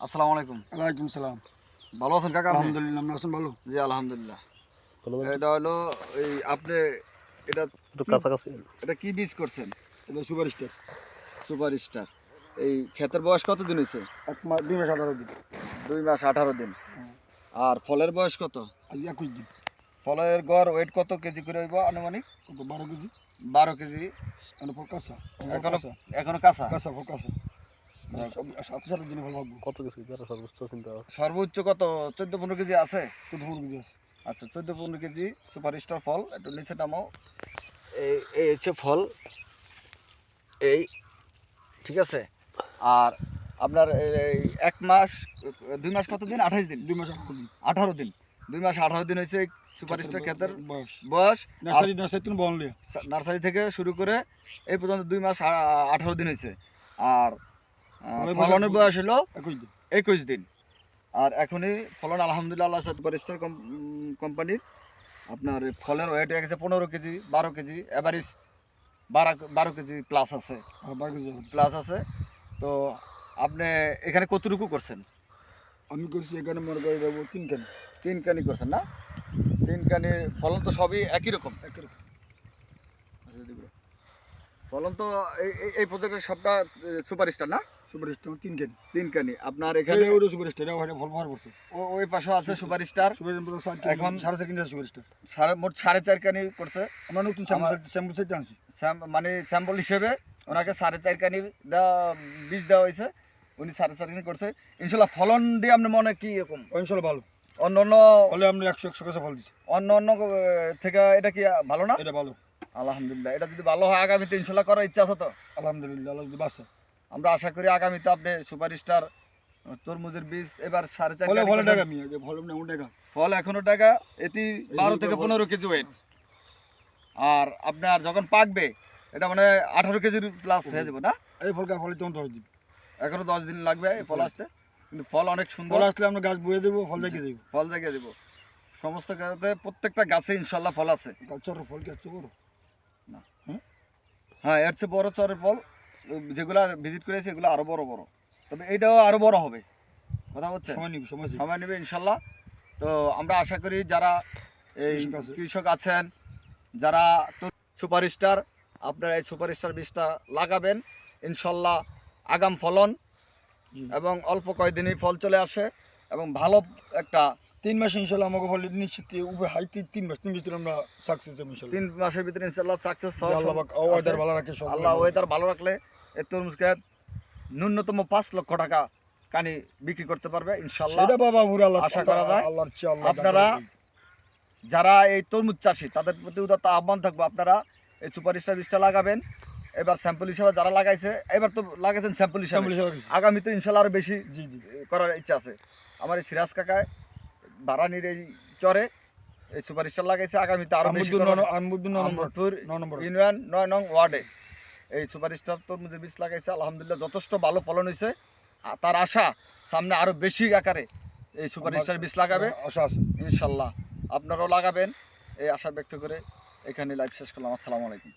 আসসালামু আলাইকুম। ওয়ালাইকুম সালাম। ভালো আছেন কাকা? আলহামদুলিল্লাহ, আপনি আছেন ভালো? জি আলহামদুলিল্লাহ। ভালো এটা হলো এই আপনি এটা একটু কি কাছাকাছি। এটা কি বীজ করছেন? এটা সুপার স্টার। Super star. এই ক্ষেতের বয়স কতদিন হয়েছে? 1 মাস 2 মাস 18 দিন। 2 মাস 18 দিন। আর ফলের বয়স কত? আজ 21 দিন। ফলের গড় ওয়েট কত কেজি করে হইব আনুমানিক? কত 12 কেজি? 12 কেজি। মানে ফল কাঁচা। এখনো কাঁচা। কাঁচা ফল কাঁচা। সব সাথে সাথে দিনে ফল পাবো। কত কিছু তারা সর্বোচ্চ চিন্তা আছে। সর্বোচ্চ কত 14-15 কেজি আছে? কত ফল কেজি আছে? আচ্ছা 14-15 কেজি সুপার স্টার ফল। একটু নিচে নামাও। এই হচ্ছে ফল। এই ঠিক আছে। আর আপনার এই 1 মাস 2 মাস কত দিন? 28 দিন। 2 মাস 18 দিন। 18 দিন। 2 মাস 18 দিন হয়েছে সুপার স্টার ক্ষেতের বয়স। বয়স। নার্সারি তুমি বললে। নার্সারি থেকে শুরু করে এই পর্যন্ত 2 মাস 18 দিন হয়েছে। আর ফলনের বয়স হলো 21 দিন। 21 দিন। আর এখনই ফলন আলহামদুলিল্লাহ আল্লাহ সুপার স্টার কোম্পানির আপনার ফলের ওয়েট হয়ে গেছে 15 KG 12 KG average 12 KG plus আছে। 12 কেজি হবে। প্লাস আছে। তো আপনি এখানে কতটুকু করছেন? আমি করছি এখানে মনে করি যাবো 3 কেন। 3 কানি করছেন না? 3 কানি ফলন তো সবই একই রকম। একই রকম। ফলন তো এই প্রজেক্টের সবটা সুপার স্টার না? সুপার স্টার 3 কেন। 3 কানি আপনার এখানে ওটা সুপার স্টার, এটা ফল ভর করছে। ওই পাশেও আছে সুপার স্টার। সুপার স্টার এখন 4.5 কেজি সুপার স্টার। মোট 4.5 কানি করছে। আমরা নতুন স্যাম্পল সাইতে আনছি। মানে স্যাম্পল হিসেবে ওনাকে 4.5 কানি বীজ দেওয়া হয়েছে। উনি 4.5 কানি করছে। ইনশাল্লাহ ফলন দিয়ে আপনার মনে কি এরকম? ইনশাআল্লাহ ভালো। অন্য অন্য ফলে আমরা 100 কাছে ফল দিছি। অন্য অন্য থেকে এটা কি ভালো না? এটা ভালো। আলহামদুলিল্লাহ। এটা যদি ভালো হয় আগামীতে ইনশাল্লাহ করার ইচ্ছা আছে তো? আলহামদুলিল্লাহ আল্লাহ যদি বাঁচে। আমরা আশা করি আগামীতে আপনি সুপার স্টার তরমুজের বীজ এবার 4.5 ফলে কানি টাকা মিয়া যে ফল এমন টাকা। ফল এখনো টাকা এটি 12 থেকে 15 কেজি ওয়েট। আর আপনার যখন পাকবে এটা মানে 18 কেজির প্লাস হয়ে যাবে না? এই ফল তখন 10 দিন। এখনো 10 দিন লাগবে এই ফল আসতে। কিন্তু ফল অনেক সুন্দর। ফল আসলে আমরা গাছ বয়ে দেবো, ফল দেখে দেবো। ফল জাগিয়ে দেব। সমস্ত গাছে প্রত্যেকটা গাছে ইনশাল্লাহ ফল আছে। গাছের ফল কি এত বড়? না হ্যাঁ এর চেয়ে বড় চরের ফল যেগুলো ভিজিট করেছি এগুলো আরো বড় বড়। তবে এটাও আরো বড় হবে। কথা হচ্ছে সময় নেবে ইনশাল্লাহ। তো আমরা আশা করি যারা এই কৃষক আছেন যারা সুপার স্টার আপনারা এই সুপার স্টার বীজটা লাগাবেন ইনশাল্লাহ আগাম ফলন এবং অল্প কয়েকদিনেই ফল চলে আসে এবং ভালো একটা 3 মাস ইনশাআল্লাহ আমাকে ফল নিশ্চিত উপরে হাই 3 মাস ভিতরে আমরা সাকসেস হব ইনশাআল্লাহ। 3 মাসের ভিতরে ইনশাল্লাহ সাকসেস হবে। আল্লাহ পাক ওয়েদার ভালো রাখে সব। আল্লাহ ওয়েদার ভালো রাখলে এই তরমুজ ক্ষেত ন্যূনতম 5 লক্ষ টাকা কানি বিক্রি করতে পারবে ইনশাল্লাহ। এটা বাবা পুরো আল্লাহ আশা করা যায়। আল্লাহর চেয়ে আল্লাহ আপনারা যারা এই তরমুজ চাষি তাদের প্রতি উদাত্ত আহ্বান থাকবো আপনারা এই সুপার স্টার বীজটা লাগাবেন। এবার স্যাম্পল হিসেবে যারা লাগাইছে এবার তো লাগাইছেন স্যাম্পল হিসেবে, আগামী তো ইনশাল্লাহ আরো বেশি করার ইচ্ছা আছে। আমার এই সিরাজ কাকায় বারানির এই চরে এই সুপার স্টার লাগাইছে, আগামীতে আরো বেশি ইউনিয়ন 9 নং ওয়ার্ডে এই সুপার স্টার তরমুজের বীজ লাগাইছে। আলহামদুলিল্লাহ যথেষ্ট ভালো ফলন হয়েছে। তার আশা সামনে আরো বেশি আকারে এই সুপার স্টার বীজ লাগাবে ইনশাল্লাহ। আপনারাও লাগাবেন এই আশা ব্যক্ত করে এখানে লাইভ শেষ করলাম। আসসালামু আলাইকুম।